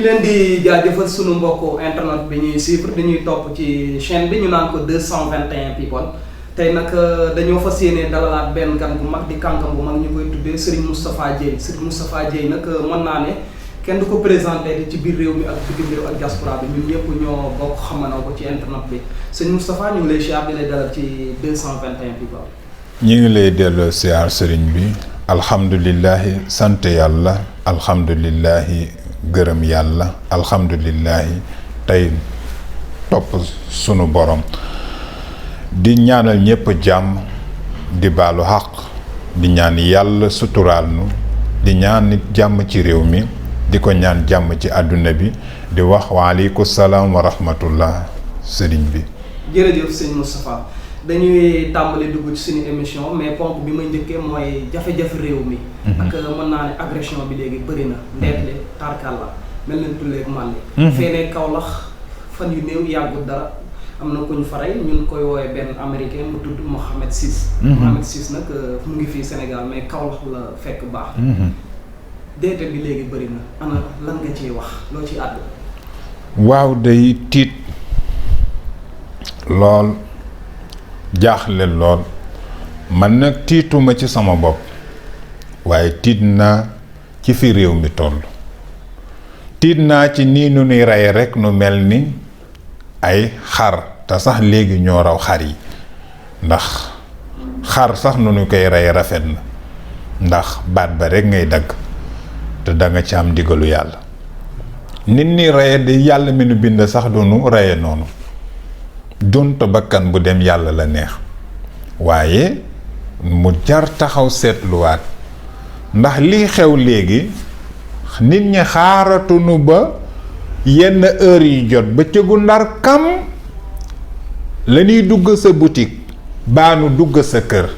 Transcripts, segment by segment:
leen di jaajëfal sunu mbokku internet bi ñuy suivre dañuy topp ci chaîne bi ñu naan ko 221 people tey nag dañoo fas yéene dalalaat benn gan bu mag di kànkam bu mag ñu koy tuddee Serigne Moustapha Dieye Serigne Moustapha Dieye nag mën naa ne kenn du ko présenté ci biir réew mi ak bitim réew ak diaspora bi ñun ñëpp ñoo bokk xamanoo ko ci internet bi sëñ Moustapha ñu ngi lay siyaar di lay dalal ci 221 people. ñu ngi lay delloo siyaar Serigne bi alhamdulilahi sant yàlla alhamdulilahi gërëm yàlla alhamdulilahi tey topp sunu borom di ñaanal ñépp jàmm di baalu xaq di ñaan yàlla suturaal nu di ñaan nit jàmm ci réew mi di ko ñaan jàmm ci àdduna bi di wax waaleykum salaam wa rahmatullah sëriñ bi. jërëjëf sëñ Moustapha dañuy tàmbali dugg ci suñu émission mais ponk bi ma njëkkee mooy jafe-jafe réew mi. ak mën naa ne agression bi léegi bëri na. ndeetle tarkalla mel nañ tulleeg màlle. feenee Kaolack fan yu néew yàggul dara am na ku ñu faray ñun koy woowee benn américain mu tudd Mohamed Sis. Mohamed Sis nag mu ngi fii Sénégal mais Kaolack la fekk baax. deete bi léegi bëri na ana lan nga ciy wax loo ci àddu. waaw day tiit lool. jaaxle lool man nag tiituma ci sama bopp waaye tiit naa ci fi réew mi toll tiit naa ci nii nu nuy rey rekk nu mel ni ay xar te sax léegi ñoo raw xar yi ndax xar sax nu nu koy rey rafet na ndax baat ba rekk ngay dagg te danga ci am ndigalu yàlla nit ñi reye di yàlla mi nu bind sax du nu reye noonu donte bakkan bu dem yàlla la neex waaye mu jar taxaw seetluwaat ndax lii xew léegi nit ñi xaaratunu ba yenn heure yi jot ba cëgu ndar kam la ñuy dugg sa boutique baa nu dugg sa kër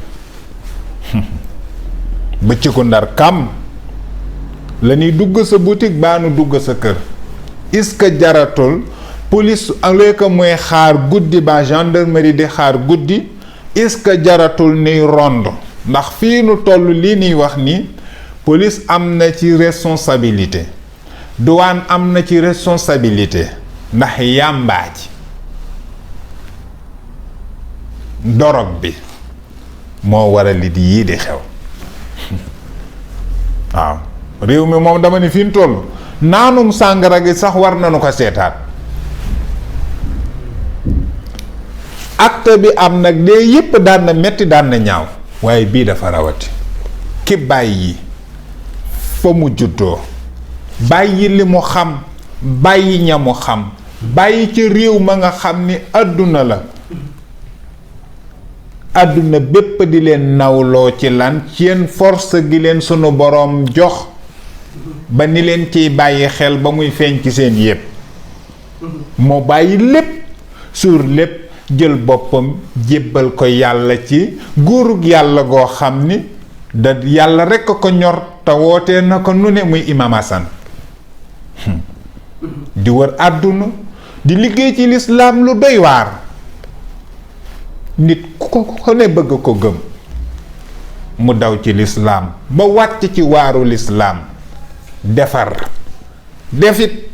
ba cëgu ndar kam la ñuy dugg sa boutique baa nu dugg sa kër est-ce que jaratul police aleeka mooy xaar guddi ba gendarmerie di xaar guddi est-ce que jaratul nuy rond ndax fii nu toll lii nuy wax ni police am na ci responsabilité douane am na ci responsabilité ndax yàmbaa ji dorog bi moo waral li di yii di xew waaw réew mi moom dama ni fi nu toll naanum sàngara gi sax war nañu ko seetaat acte bi am nag de yépp daan na metti daan na ñaaw waaye bii dafa rawati ki bàyyi fa mu juddoo bàyyi li mu xam bàyyi ña mu xam bàyyi ci réew ma nga xam ni àdduna la àdduna bépp di leen nawloo ci lan seen force gi leen sunu boroom jox ba ni leen ciy bàyyi xel ba muy feeñ ci seen yépp moo bàyyi lépp suur lépp jël boppam jébbal ko yàlla ci góorug yàlla goo xam ni da yàlla rekk ko ñor te wootee na ko nu ne muy Imam Hassan di wër àdduna di liggéey ci lislaam lu doy waar nit ku ko ne bëgg ko gëm mu daw ci lislaam ba wàcc ci waaru lislaam defar defit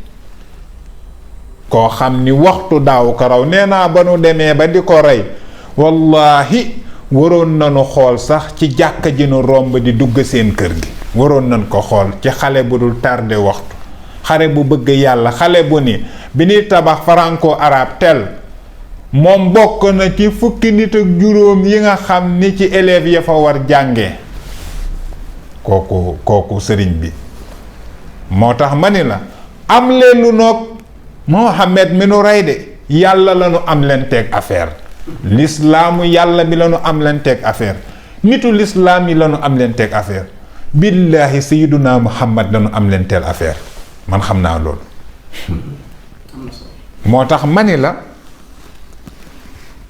koo xam ni waxtu daaw ko raw nee naa ba nu demee ba di ko rey wallaahi waroon nañu xool sax ci jàkka ji nu romb di dugg seen kër gi waroon nañ ko xool ci xale bu dul tardé waxtu xale bu bëgg yàlla xale bu ni bi ñuy tabax franco arabe tel moom bokk na ci fukki nit ak juróom yi nga xam ni ci élèves ya fa war jànge kooku sëriñ bi moo tax ma ni la am leen lu noog Mohamed mi nu rey de yàlla la nu am leen teeg affaire lislaamu yàlla bi la nu am leen teeg affaire nitu lislaam yi la nu am leen teeg affaire billaahi sayyiduna Muhammad la nu am leen teel affaire man xam naa loolu moo tax ma ni la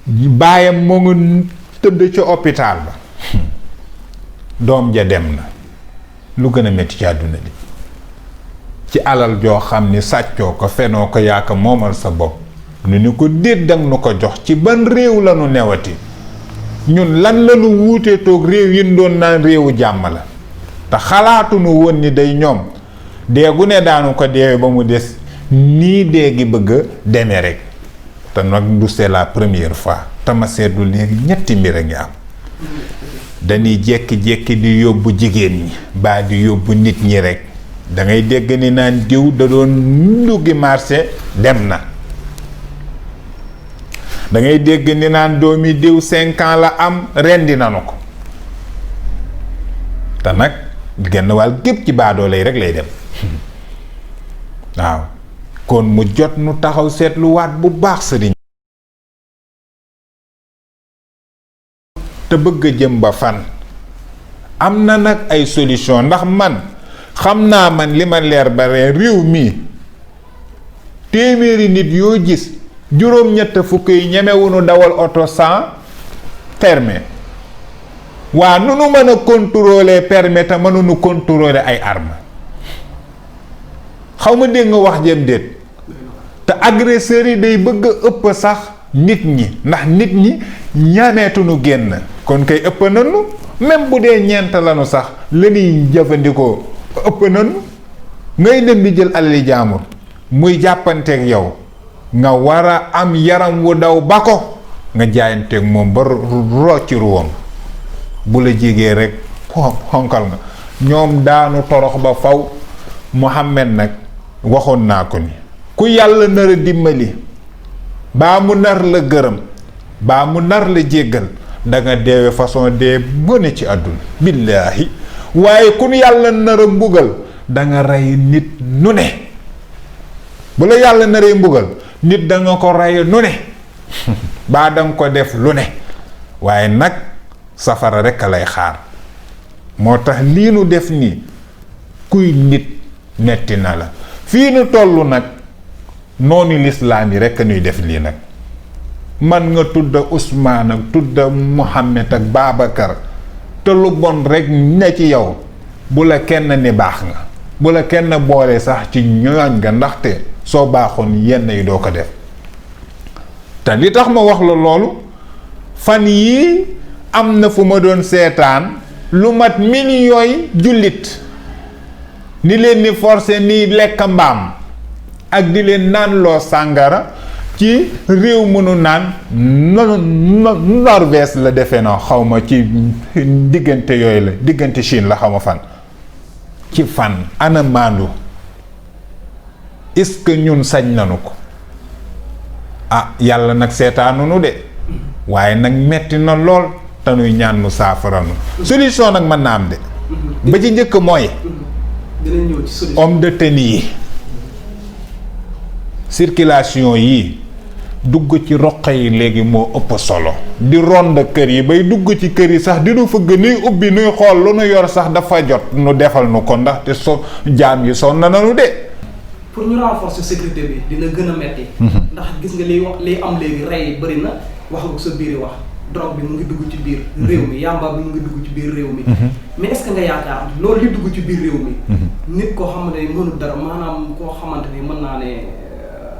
baayam moo ngi tëdd ci hôpital ba doom ja dem na lu gën a metti ci àdduna bi ci alal joo xam ni sàccoo ko fenoo ko yaa ko moomal sa bopp nu ni ko déet dang nu ko jox ci ban réew la nu newati ñun lan la nu wuutee toog réew yi doon naan réewu jàmm la te xalaatuñu woon ni day ñoom dee gu ne daanu ko deewe ba mu des nii dee gi bëgg a demee rek te nag du c'est la première fois te ma seetlu léegi ñetti mbir a ngi am dañuy jékki-jékki di yóbbu jigéen ñi baa di yóbbu nit ñi rek da ngay dégg ni naan diw da doon duggi marché dem na da ngay dégg ni naan doomi diw 5 ans la am rendi nanu ko te nag genn wàll gépp ci baadoole yi rek lay dem waaw kon mu jot nu taxaw seetluwaat bu baax sëriñ te bëgg a jëm ba fan am na nag ay solution ndax man xam naa man li ma leer ba réew mi téeméeri nit yoo gis juróom-ñett fukk yi ñemewuñu dawal oto sans permis waa nu nu mën a contrôler permis te mënuñu contrôler ay armes xaw ma dégg nga wax jëm déet te agresseurs yi day bëgg a ëpp sax nit ñi ndax nit ñi ñameetuñu génn kon kay ëpp nañu même bu dee ñeent lañu sax la ñuy jëfandikoo ëpp nañu ngay dem di jël alali jaamur muy jàppanteeg yow nga war a am yaram wu daw ba ko nga jaayanteeg moom ba rocci ruwam bu la jégee rek xonkal nga ñoom daanu torox ba faw Muhammad nag waxoon naa ko ni ku yàlla nar a dimbali baa mu nar la gërëm baa mu nar la jéggal da nga deewe façon dee mëne ci àdduna billaahi waaye ku yàlla nar a mbugal da nga rey nit nu ne bu la yàlla naree mbugal nit da nga ko rey nu ne baa da nga ko def lu ne waaye nag safara rekk a lay xaar moo tax lii nu def nii kuy nit metti na la fii nu tollu nag noonu lislaam yi rekk nuy def lii nag man nga tudda Ousmane ak tudda Mohamed ak Babacar te lu bon rekk ne ci yow bu la kenn ni baax nga bu la kenn boole sax ci ñooñ nga ndaxte soo baaxoon yenn yi doo ko def te li tax ma wax la loolu fan yii am na fu ma doon seetaan lu mat millions yi jullit ni leen ni forcé ni lekk mbaam ak di leen naan loo sàngara ci réew mënu naan Norvège la defe na xawma ci diggante yooyu la diggante Chine la xawma fan ci fan ana maandu est-ce que ñun sañ nanu ko ah yàlla nag seetaanunu de waaye nag metti na lool te nuy ñaan mu saafaranu solution nag mën na am de ba ci njëkk mooy homme de tenue yi circulation yi dugg ci roq yi léegi moo ëpp solo di rond kër yi bay dugg ci kër yi sax di nu fëgg nuy ubbi nuy xool lu nu yor sax dafa jot nu defal nu ko ndax te jaam yi sonn nanu de pour ñu renforcer sécurité bi dina gën a metti ndax gis nga liy am léegi rey bëri na wax nga ko sa biir wax drogue bi mu ngi dugg ci biir réew mi yamba bi mu ngi dugg ci biir réew mi mais est-ce que nga yaakaar loolu li dugg ci biir réew mi nit koo xamante ne mënul dara maanaam koo xamante ni mën naa ne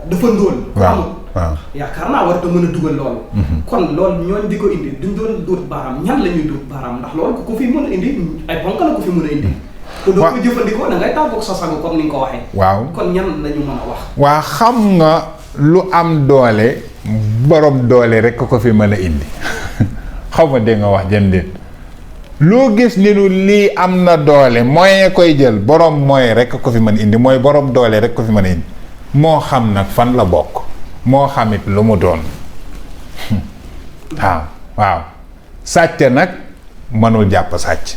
dafa ndóol waaw yaakaar naa war a mën a dugal loolu kon loolu ñooñ di ko indi duñ doon duut baaraam ñan la ñuy duut baaraam ndax loolu ku fi mën a indi ay ponk la ku fi mën a indi te doo ko jëfandikoo da ngay tàggoog sa sago comme ni nga ko waxee waaw kon ñan la ñu mën a wax waa xam nga lu am doole borom doole rek ko fi mën a indi xaw ma dégg nga wax jëndéet loo gis ni nu lii am na doole moyen koy jël borom moyen rek ko fi mën a indi mooy borom doole rek ko fi mën a indi moo xam nag fan la bokk moo xamit lu mu doon waaw sàcc nag mënul jàpp sàcc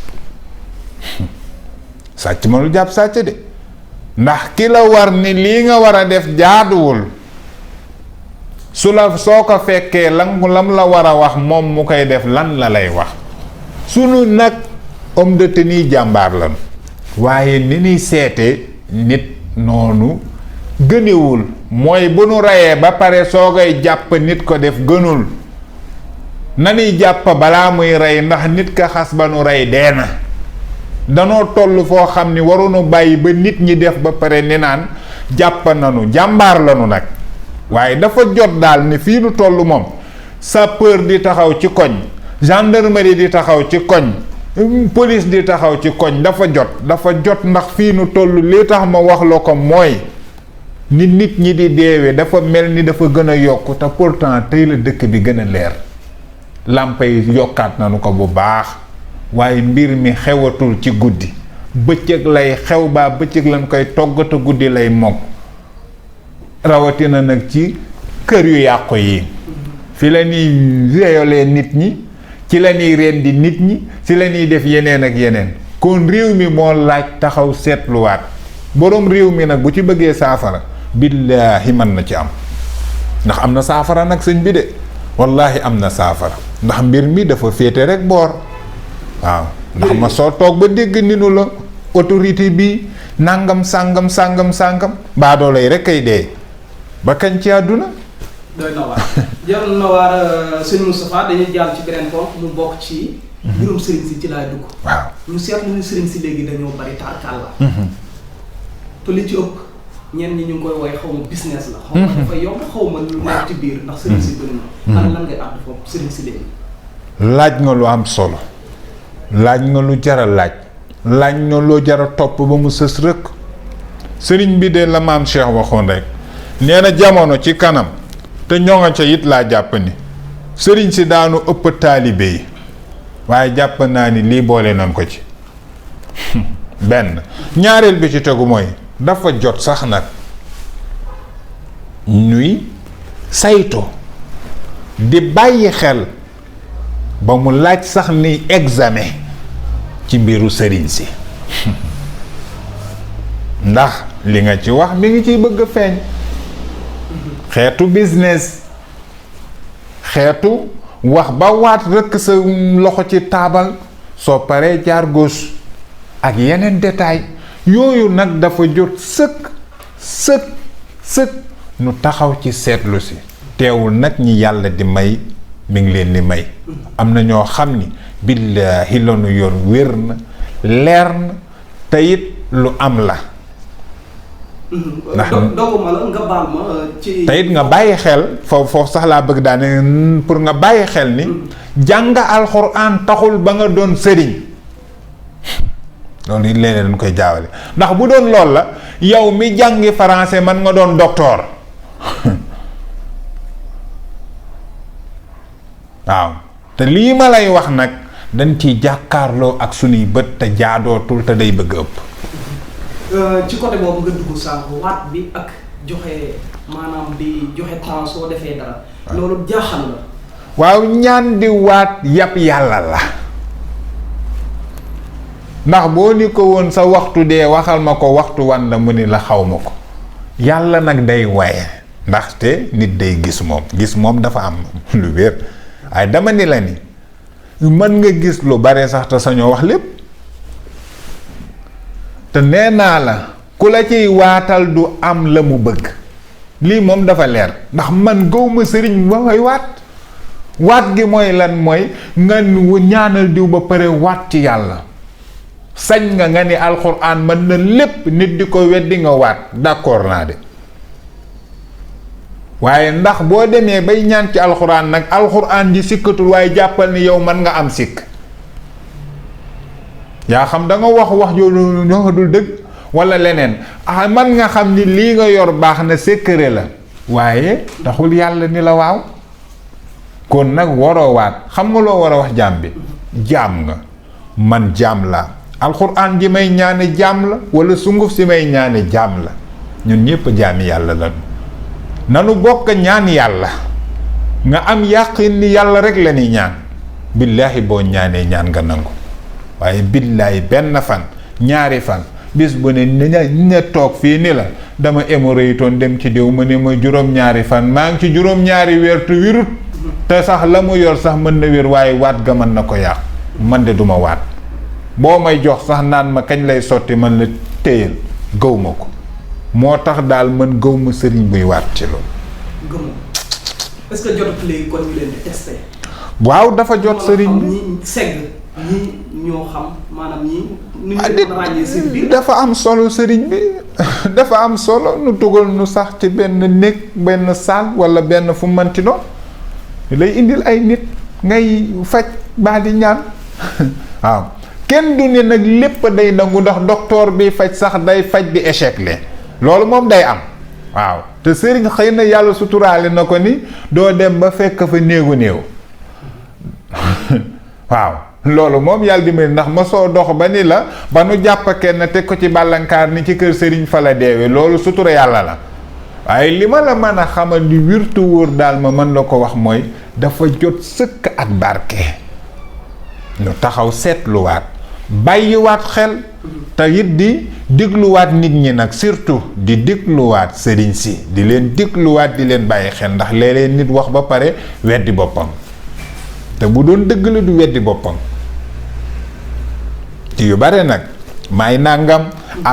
sàcc mënul jàpp sàcc de ndax ki la war ni lii nga war a def jaaduwul su la soo ko fekkee lam la war a wax moom mu koy def lan la lay wax sunu nag homme de tenue jàmbaar lan waaye ni ñuy seete nit noonu gënewul mooy bu nu reyee ba pare soogay jàpp nit ko def gënul nanuy jàpp balaa muy rey ndax nit ka xas ba nu rey dee na danoo toll foo xam ni waruñu bàyyi ba nit ñi def ba pare ni naan jàpp nanu jàmbaar lanu nag waaye dafa jot daal ni fii nu toll moom sapeur di taxaw ci koñ gendarmerie di taxaw ci koñ police di taxaw ci koñ dafa jot ndax fii nu toll li tax ma wax la ko mooy ni nit ñi di deewee dafa mel ni dafa gën a yokk te pourtant tey la dëkk bi gën a leer làmpa yi yokkaat nañu ko bu baax waaye mbir mi xewatul ci guddi bëccëg lay xew baa bëccëg lañ koy toggata guddi lay mokk rawatina nag ci kër yu yàqu yi fi la ñuy réyolee nit ñi ci la ñuy rendi nit ñi ci la ñuy def yeneen ak yeneen kon réew mi moo laaj taxaw seetluwaat boroom réew mi nag bu ci bëggee saafara billaahi mën na ci am ndax am na saafara nag sëñ bi de wallaahi am na saafara ndax mbir mi dafa féete rek boor waaw ndax ma soo toog ba dégg ni nu la autorité bi nangam sàngam baadoola yi rek ay dee ba kañ ci àdduna doy na waar jar na waar sëñ Moustapha dañuy jàll ci beneen point mu bokk ci mbirum sëriñ si ci laay dugg waaw ñu seetlu ni sëriñ si léegi dañoo bari tarkal la te li ci ëpp ñenn ñi ñu ngi koy woy xaw ma business la xaw ma dafa yomb xaw ma lu nekk ci biir ndax sëriñ si bëri na lan ngay àddu foofu sëriñ si léegi laaj nga lu am solo laaj nga lu jara laaj nga loo jara topp ba mu sës rëkk sëriñ bi de la maam Cheikh waxoon rek nee na jamono ci kanam te ñoŋa ca it laa jàpp ni sëriñ si daanu ëpp taalibe yi waaye jàpp naa ni lii boole nañ ko ci benn ñaareel bi ci tegu mooy dafa jot sax nag ñuy saytu di bàyyi xel ba mu laaj sax ni examen ci mbiru sëriñ si ndax li nga ci wax mi ngi ciy bëgg a feeñ xeetu business xeetu wax ba waat rëkk sa loxo ci taabal soo paree jaar gauche ak yeneen détail yooyu nag dafa jot sëkk nu taxaw ci seetlu si teewul nag ñi yàlla di may mi ngi leen di may am na ñoo xam ni billaahi la nu yor wér na leer na te it lu am la ndax doguma la nga baal ma ci te it nga bàyyi xel foofu sax laa bëgg daane pour nga bàyyi xel ni jàng alxuraan taxul ba nga doon sëriñ loolu it léeg-léeg dañ koy jaawale ndax bu doon lool la yow mi jàngi français man nga doon docteur waaw te lii ma lay wax nag dañ ciy jàkkaarloo ak sunuy bët te jaadootul te day bëgg ëpp ci côté boobu nga dugg sànq waat bi ak joxe maanaam di joxe temps soo defee dara loolu jaaxal la waaw ñaan di waat yàpp yàlla la ndax boo ni ko woon sa waxtu dee waxal ma ko waxtu wan la mu ni la xaw ma ko yàlla nag day waye ndaxte nit day gis moom dafa am lu wér waaye dama ni la ni mën nga gis lu bare sax te sañoo wax lépp te nee naa la ku la ciy waatal du am la mu bëgg lii moom dafa leer ndax man gëwma sëriñ ba may waat gi mooy lan mooy nga ñaanal diw ba pare waat ci yàlla sañ nga ni alxuraan mën na lépp nit di ko weddi nga waat d'accord naa de waaye ndax boo demee bay ñaan ci alxuraan nag alxuraan ji sikkatul waaye jàppal ni yow mën nga am sikk yaa xam da nga wax ñoo dul dëgg walla leneen man nga xam ni lii nga yor baax na secret la waaye taxul yàlla ni la waaw kon nag waroo waat xam nga loo war a wax jaam bi jaam nga man jaam la alxuraan ji may ñaane jaam la walla sunguf si may ñaane jaam la ñun ñépp jaami yàlla la nanu bokk ñaan yàlla nga am yàqin ni yàlla rek la ni ñaan billaahi boo ñaanee ñaan nga nangu waaye billaahi benn fan ñaari fan bis bu ne ne toog fii ni la dama hémorroïtoon dem ci diw mu ne ma juróom-ñaari fan maa ngi ci juróom-ñaari weer te wirut te sax la mu yor sax mën na wér waaye waat ga mën na ko yàq man de duma waat boo may jox sax naan ma kañ lay sotti man la téyel gëw ma ko moo tax daal man gëw ma sëriñ buy waat ci loolu. gëmu est-ce que jotut léegi kon ñu leen di testé. waaw dafa jot sëriñ bi ñi segg ñi ñoo xam maanaam ñi. nu ñu leen ràññee seen biir dafa am solo sëriñ bi dafa am solo nu tugal nu sax ci benn néeg benn saal walla benn fu manti doon lay indil ay nit ngay faj baa di ñaan waaw kenn du ne nag lépp day nangu ndax docteur bi faj sax day faj di échec le loolu moom day am waaw te sëriñ xëy na yàlla suturaale na ko ni doo dem ba fekk fa néegu néew waaw loolu moom yàlla dimbali ndax ma soo dox ba ni la ba nu jàpp kenn teg ko ci bàllankaar ni ci kër sëriñ fa la deewee loolu sutura yàlla la waaye li ma la mën a xamal ni wirtu wóor daal ma mën la ko wax mooy dafa jot sëkk ak barke ñu taxaw seetluwaat bàyyiwaat xel te it di dégluwaat nit ñi nag surtout di dégluwaat sëriñ si di leen dégluwaat di leen bàyyi xel ndax léeg-léeg nit wax ba pare weddi boppam te bu doon dëgg la du weddi boppam ci yu bare nag may nàngam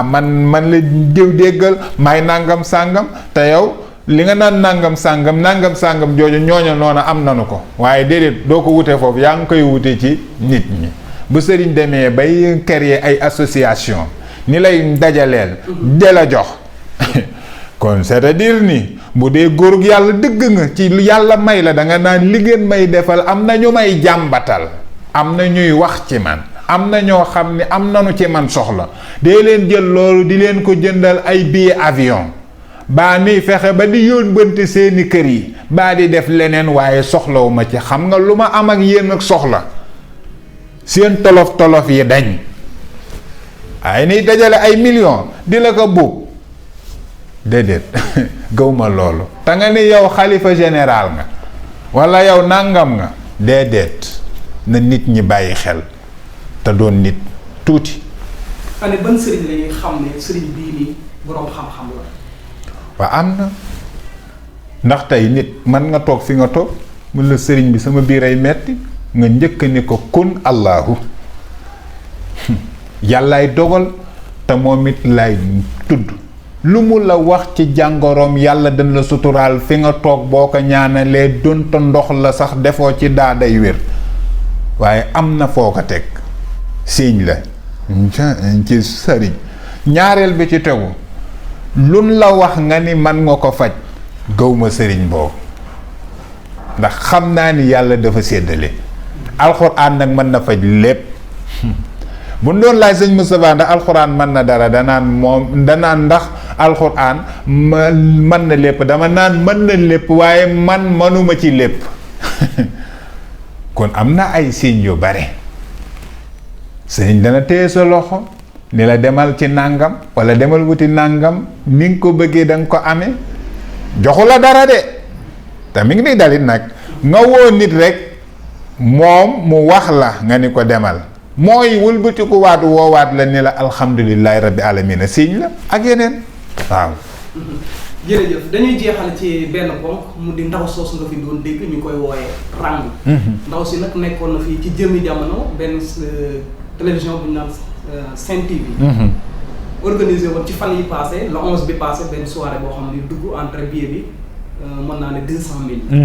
man la jëw déggal may nàngam sàngam te yow li nga naan nàngam sàngam jooju ñooña noona am nanu ko waaye déedéet doo ko wute foofu yaa ngi koy wute ci nit ñi bu sëriñ demee bay créer ay association ni lay dajaleel de la jox kon c'est-à-dire ni bu dee góorug yàlla dëgg nga ci yàlla may la da nga naan li ngeen may defal am na ñu may jàmbatal am na ñuy wax ci man am na ñoo xam ne am nanu ci man soxla dee leen jël loolu di leen ko jëndal ay billet avion baa ni fexe ba di yóbbante seeni kër yi baa di def leneen waaye soxlawu ma ci xam nga lu ma am ak yéen ak soxla seen tolof yi dañ ay niy dajale ay millions di la ko buub déedéet gëwma loolu te nga ni yow xalifa général nga walla yow nàngam nga déedéet na nit ñi bàyyi xel te doon nit tuuti. ane ban sëriñ lañuy xam ne sëriñ bii nii boroom xam-xam la. waa am na ndax tey nit mën nga toog fi nga toog mun la sëriñ bi sama biir ay metti nga njëkk ni ko kun allahu yàllaay dogal te moom it lay tudd lu mu la wax ci jàngoroom yàlla dañ la suturaal fi nga toog boo ko ñaanalee donte ndox la sax defoo ci day wér waaye am na foo ko teg siiñ la ci sëriñ ñaareel bi ci tegu luñ la wax nga ni man nga ko faj gëwma sëriñ boobu ndax xam naa ni yàlla dafa séddale alxuraan nag mën na faj lépp bu ñu doon laaj sëñ Moustapha ndax alxuraan mën na dara danaan ndax alxuraan mën na lépp dama naan mën na lépp waaye man mënuma ci lépp kon am na ay signes yu bare sëñ dana téye sa loxo ni la demal ci nàngam wala demal wuti nàngam ni nga ko bëggee da nga ko amee joxu la dara de te mi ngi ni dalit nag nga woo nit rek moom mu wax la nga ni ko demal mooy wëlbatiku waat woowaat la ni la alhamdulillahi rabbi alamina signe la ak yeneen waaw. jërëjëf dañuy jeexal ci benn ponk mu di ndaw soosu nga fi doon dégg ñu koy wooyee ràng. ndaw si nag nekkoon na fii ci jëmmi jamono benn télévision bu ñu naan Sen TV. organisé woon ci fan yi passé le 11 bi passé benn soirée boo xam ne dugg entrée billet bi mën naa ne 200 000.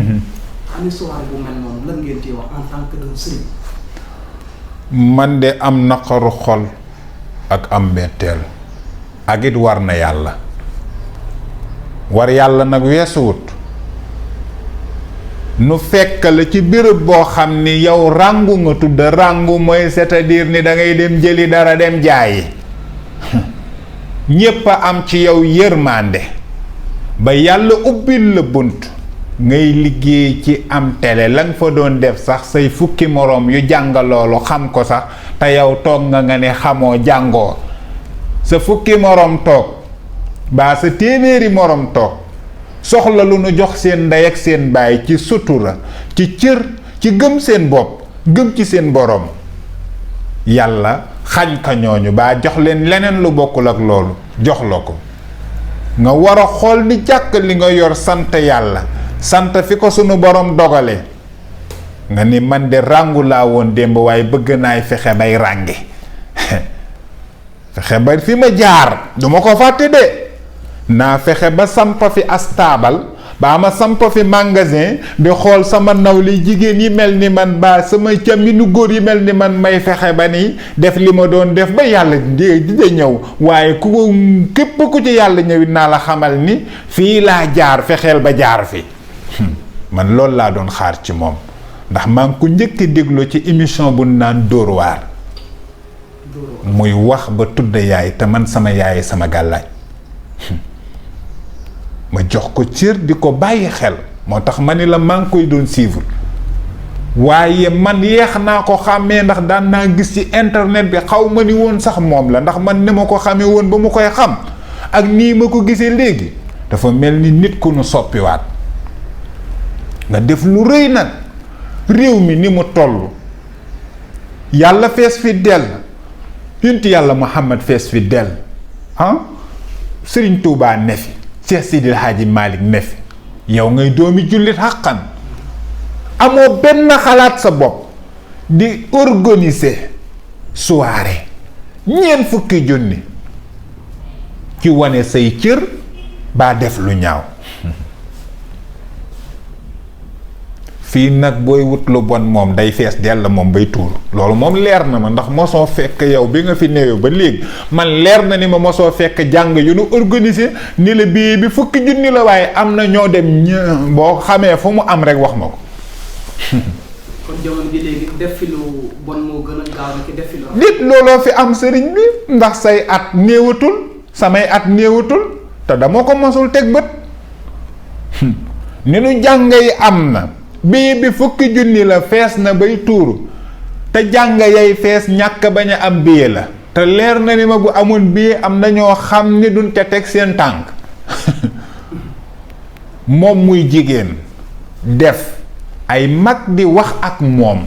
xam soirée bu mel noonu lan ngeen ciy wax en tant que doon sëriñ. man de am naqaru xol ak am mbetteel ak it war na yàlla war yàlla nag weesuwut nu fekk la ci béréb boo xam ni yow ràngu nga tudd ràngu mooy c'est-à-dire ni da ngay dem jëli dara dem jaayi ñépp a am ci yow yërmande ba yàlla ubbil la bunt ngay liggéey ci am télé la nga fa doon def sax say fukki moroom yu jàng loolu xam ko sax te yow toog nga ne xamoo jàngoo sa fukki moroom toog baa sa téeméeri moroom toog soxla lu nu jox seen ndey ak seen baay ci sutura ci cër ci gëm seen bopp gëm ci seen boroom yàlla xañ ka ñooñu baa jox leen leneen lu bokkul ak loolu jox la ko nga war a xool di jàkk li nga yor sant yàlla sant fi ko sunu borom dogale nga ni man de ràngu laa woon démb waaye bëgg naay fexe bay ràngi fexe ba fi ma jaar duma ko fàtte de naa fexe ba samp fi astaabal baa ma samp fi magasin di xool sama nawli jigéen yi mel ni man baa sama caminu góor yi mel ni man may fexe ba ni def li ma doon def ba yàlla di ñëw waaye ku képp ku ci yàlla ñëwit naa la xamal ni fii laa jaar fexeel ba jaar fi man loolu laa doon xaar ci moom ndax maa ngi ko njëkk déglu ci émission bu naan Dóor waar muy wax ba tudd yaay te man sama yaay sama gàllaaj ma jox ko cër di ko bàyyi xel moo tax ma ni la maa ngi koy doon suivre waaye man yeex naa ko xàmmee ndax daan naa gis ci internet bi xaw ma ni woon sax moom la ndax man ni ma ko xamee woon ba mu koy xam ak nii ma ko gisee léegi dafa mel ni nit ku nu soppiwaat nga def lu rëy nag réew mi ni mu toll yàlla fees fi dell yonent yàlla Muhammad fees fi dell Sëriñ Tuubaa ne fi Cheikh Sidil Hadji Malick ne fi yow ngay doomi jullit xàqan amoo benn xalaat sa bopp di organiser soirée 4 junni ci wane say cër baa def lu ñaaw fii nag booy wut lu bon moom day fees dell moom bay tuur loolu moom leer na ma ndax mosoo fekk yow bi nga fi néew ba léegi man leer na ni ma mosoo fekk jàng yu nu organiser ni la bii bi 10 junni la waaye am na ñoo dem boo xamee fu mu am rek wax ma ko. kon jamono ji léegi def fi lu bon moo gën a gaaw ci def fi lu nit looloo fi am sëriñ bi ndax say at néewatul samay at néewatul te dama ko mosul teg bët ni nu jàng yi am na bii bi 10 junni la fees na bay tuuru te jàng yay fees ñàkk bañ a am billet la te leer na ni ma bu amoon billet am na ñoo xam ni duñ ca teg seen tànk moom muy jigéen def ay mag di wax ak moom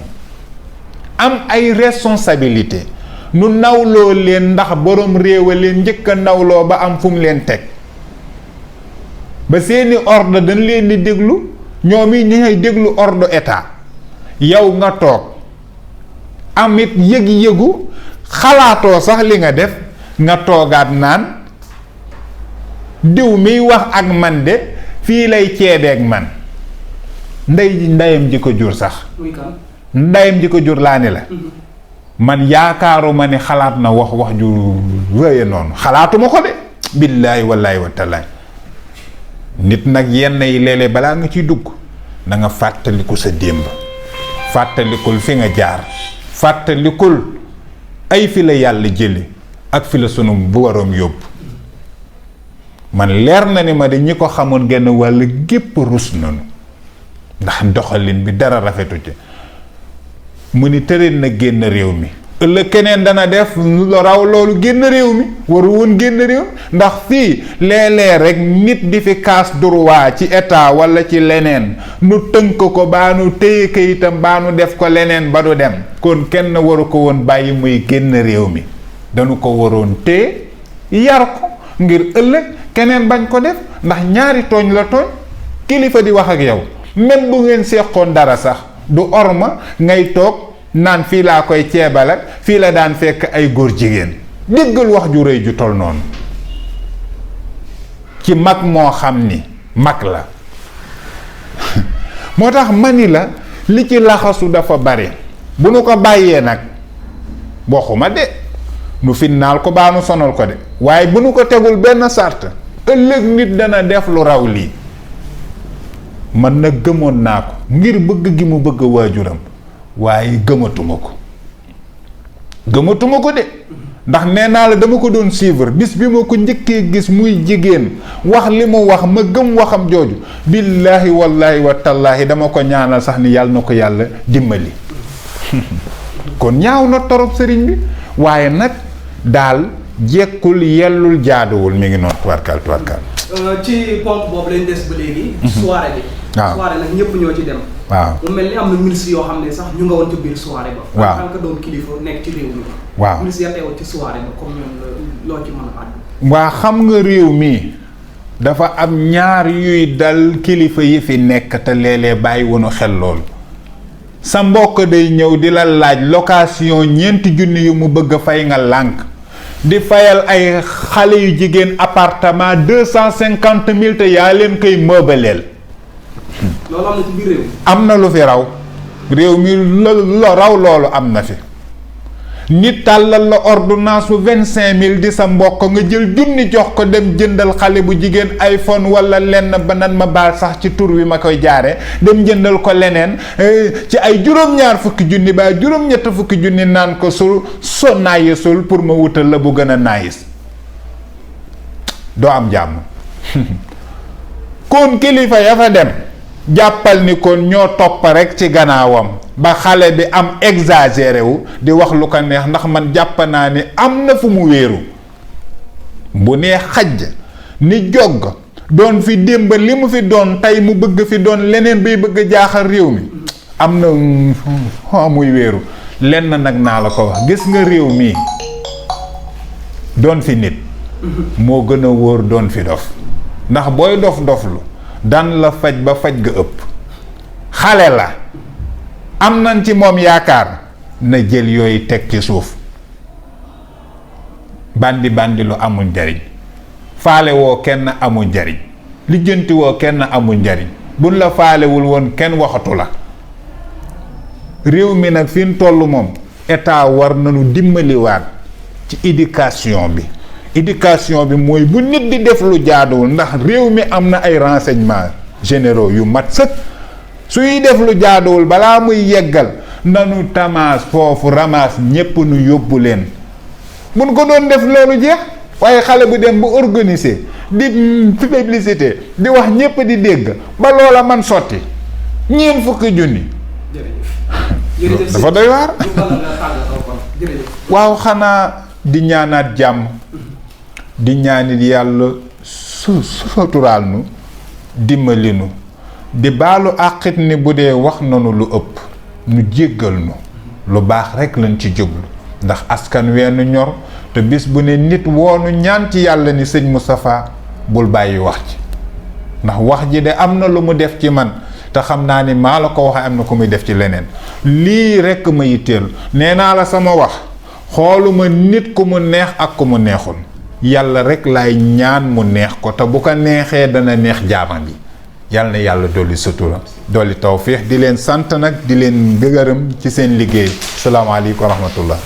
am ay responsabilité nu nawloo leen ndax borom réew a leen njëkk a nawloo ba am fu mu leen teg ba seeni ordre dañ leen di déglu ñoom yi ñi ngay déglu ordre état yow nga toog amit yëg-yëgu xalaatoo sax li nga def nga toogaat naan diw miy wax ak man de fii lay ceebeeg man ndeyam ji ko jur sax ndeyam ji ko jur laa ni la man yaakaaruma ni xalaat na wax ju wéye noonu xalaatuma ko de billaahi wallaahi wa taalaay nit nag yenn yi léeg-léeg balaa nga ciy dugg na nga fàttaliku sa démb fàttalikul fi nga jaar fàttalikul ay fi la yàlla jële ak fi la sunu boroom yóbbu man leer na ni ma de ñi ko xamoon genn wàll gépp rus nanu ndax doxalin bi dara rafetu ci mu ni tëreen na génn réew mi ëllëg keneen dana def lu raw loolu génn réew mi waru woon génn réew ndax fii léeg-léeg rek nit di fi kaas droit ci état walla ci leneen nu tënk ko baa nu téye kayitam baa nu def ko leneen ba du dem kon kenn waru ko woon bàyyi muy génn réew mi dañu ko waroon téye yar ko ngir ëllëg keneen bañ ko def ndax ñaari tooñ la tooñ kilifa di wax ak yow même bu ngeen seqoon dara sax du orma ngay toog naan fii laa koy ceebal ak fii la daan fekk ay góor jigéen déggal wax ju rëy ju tol noonu ci mag moo xam ni mag la moo tax mani la li ci laxasu dafa bari bu nu ko bàyyee nag waxuma de nu finnaal ko baa nu sonal ko de waaye bu nu ko tegul benn sart ëllëg nit dana def lu raw lii man nag gëmoon naa ko ngir bëgg gi mu bëgg waajuram waaye gëmatuma ko de ndax nee naa la dama ko doon suivre bis bi ma ko njëkkee gis muy jigéen wax li mu wax ma gëm waxam jooju billaahi wallaahi wa tallaahi dama ko ñaanal sax ni yàlla na ko yàlla dimbali kon ñaaw na torop sëriñ bi waaye nag daal jekkul yellul jaaduwul mi ngi noonu tubarkal ci ponk boobu lañ des ba léegi soirée bi waaw soirée nag ñëpp ñoo ci dem waaw mu mel ni am na ministre yoo xam ne sax ñu nga woon ci biir soirée ba waaw en tant que doon kilifa nekk ci réew mi waaw ministre ya teewoon ci soirée ba comme ñoom loo ci mën a àddu waa xam nga réew mi dafa am ñaar yuy dal kilifa yi fi nekk te léeg-léeg bàyyi wonu xel loolu sa mbokk day ñëw di la laaj location 4 junni yu mu bëgg a fay nga lànk di fayal ay xale yu jigéen appartement 250 000 te yaa leen koy mëbaleel loolu am na ci biir réew mi am na lu fi raw réew mi lo raw loolu am na fi nit tàllal la ordonnance bu 25000 di sa mbokk nga jël junni jox ko dem jëndal xale bu jigéen iPhone wala lenn ba nan ma baal sax ci tur wi ma koy jaare dem jëndal ko leneen ci ay juróom-ñaar fukki junni ba juróom-ñett fukki junni naan ko so naayisul pour ma wutal la bu gën a naayis doo am jàmm kon kilifa ya fa dem jàppal ni kon ñoo topp rek ci gannaawam ba xale bi am exagéré wu di wax lu ko neex ndax man jàpp naa ni am na fu mu wéeru bu nee xajj ni jogg doon fi démb li mu fi doon tey mu bëgg fi doon leneen bay bëgg jaaxal réew mi am na muy wéeru lenn nag naa la ko wax gis nga réew mi doon fi nit moo gën a wóor doon fi dof ndax booy dof-doflu dan la faj ba faj ga ëpp xale la am nañ ci moom yaakaar na jël yooyu teg ci suuf bandi lu amul njariñ faale woo kenn amul njariñ lijjanti woo kenn amul njariñ buñ la faalewul woon kenn waxatu la réew mi nag fi mu toll moom état war nañu dimbaliwaat ci éducation bi mooy bu nit di def lu jaaduwul ndax réew mi am na ay renseignements généraux yu mat sëkk suy def lu jaaduwul balaa muy yeggal nanu tamaas foofu ramaas ñépp nu yóbbu leen mun ko doon def loolu jeex waaye xale bu dem bu organiser di publicité di wax ñépp di dégg ba loola man sotti ñeen fukki junni dafa doy waar waaw xanaa di ñaanaat jàmm di ñaanit yàlla suturaal nu dimbali nu di baalu àqit ni bu dee wax nanu lu ëpp nu jéggal nu lu baax rekk lañ ci jublu ndax askan weenu ñor te bis bu ne nit woonu ñaan ci yàlla ni sëñ Moustapha bul bàyyi wax ci ndax wax ji de am na lu mu def ci man te xam naa ni maa la ko waxee am na ku muy def ci leneen lii rekk ma yitteel nee naa la sama wax xooluma nit ku mu neex ak ku mu neexul yàlla rekk laay ñaan mu neex ko te bu ko neexee dana neex jaamam yi yàlla na yàlla dolli sutura dolli tawfiix di leen sant nag di leen gërëm ci seen liggéey salaamaaleykum wa rahmatullah